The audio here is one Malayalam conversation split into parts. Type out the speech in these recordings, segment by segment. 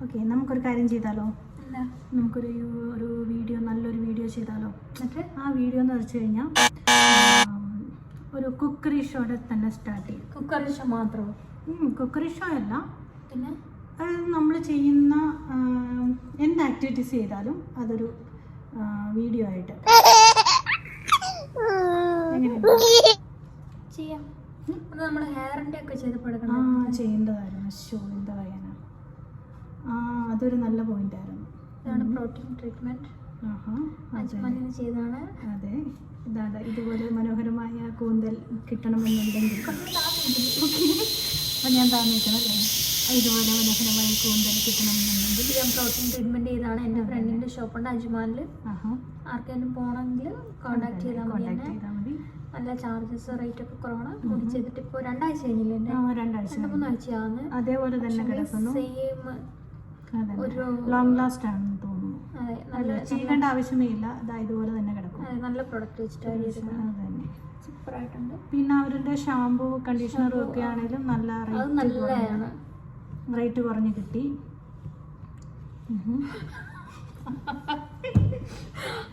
ഓക്കെ, നമുക്കൊരു കാര്യം ചെയ്താലോ? നമുക്കൊരു വീഡിയോ, നല്ലൊരു വീഡിയോ ചെയ്താലോ? എന്നിട്ട് ആ വീഡിയോ എന്ന് വെച്ച് കഴിഞ്ഞാൽ ഒരു കുക്കറി ഷോയുടെ തന്നെ സ്റ്റാർട്ട് ചെയ്യും. കുക്കറി ഷോ മാത്രമോ? കുക്കറി ഷോ അല്ല, പിന്നെ നമ്മൾ ചെയ്യുന്ന എന്ത് ആക്ടിവിറ്റീസ് ചെയ്താലും അതൊരു വീഡിയോ ആയിട്ട് ചെയ്യാം. നമ്മൾ ഹെയറിൻ്റെ ഒക്കെ ചെയ്തപ്പെടുക്കണം. ചെയ്യേണ്ടതായിരുന്നു. ഷോ എന്താ പറയാനാ, അതൊരു നല്ല പോയിന്റ് ആയിരുന്നു. ഇതാണ് പ്രോട്ടീൻ ട്രീറ്റ്മെന്റ്. ചെയ്താണ്. അതെ, ഇതാണ്. ഇതുപോലെ മനോഹരമായ കൂന്തൽ കിട്ടണമെന്നുണ്ടെങ്കിൽ അപ്പം ഞാൻ താമസിക്കണം അല്ലേ? ഇതുപോലെ മനോഹരമായ കൂന്തൽ കിട്ടണമെന്നുണ്ടെങ്കിൽ ഞാൻ പ്രോട്ടീൻ ട്രീറ്റ്മെന്റ് ചെയ്താണ്. എൻ്റെ ഫ്രണ്ടിന്റെ ഷോപ്പുണ്ട് അജ്മാനിൽ. ആർക്കെങ്കിലും പോകണമെങ്കിൽ കോൺടാക്ട് ചെയ്താൽ മതി. നല്ല ചാർജസ്, റേറ്റ് ഒക്കെ കുറവാണ്. കൂടി ചെയ്തിട്ട് ഇപ്പോൾ 2 ആഴ്ച കഴിഞ്ഞില്ലേ? 2 ആഴ്ച 3 ആഴ്ചയാണ്. അതേപോലെ തന്നെ കിടക്കുന്നു. സെയിം ഒരു ലോങ് ലാസ്റ്റ് ആണെന്ന് തോന്നുന്നു. ചെയ്യേണ്ട ആവശ്യമേ ഇല്ല. ഇതുപോലെ തന്നെ കിടക്കും. നല്ല പ്രൊഡക്റ്റ് വെച്ചിട്ടാണ് സൂപ്പർ ആയിട്ടുണ്ട്. പിന്നെ അവരുടെ ഷാമ്പൂ, കണ്ടീഷണറും ഒക്കെ ആണെങ്കിലും നല്ല റേറ്റ് കുറഞ്ഞ് കിട്ടി.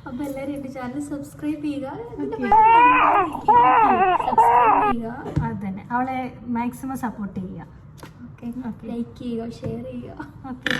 അപ്പൊ എല്ലാവരും എൻ്റെ ചാനൽ സബ്സ്ക്രൈബ് ചെയ്യുക. അതന്നെ, അവളെ മാക്സിമം സപ്പോർട്ട് ചെയ്യുക. ലൈക്ക് ചെയ്യുക, ഷെയർ ചെയ്യുക. ഓക്കെ.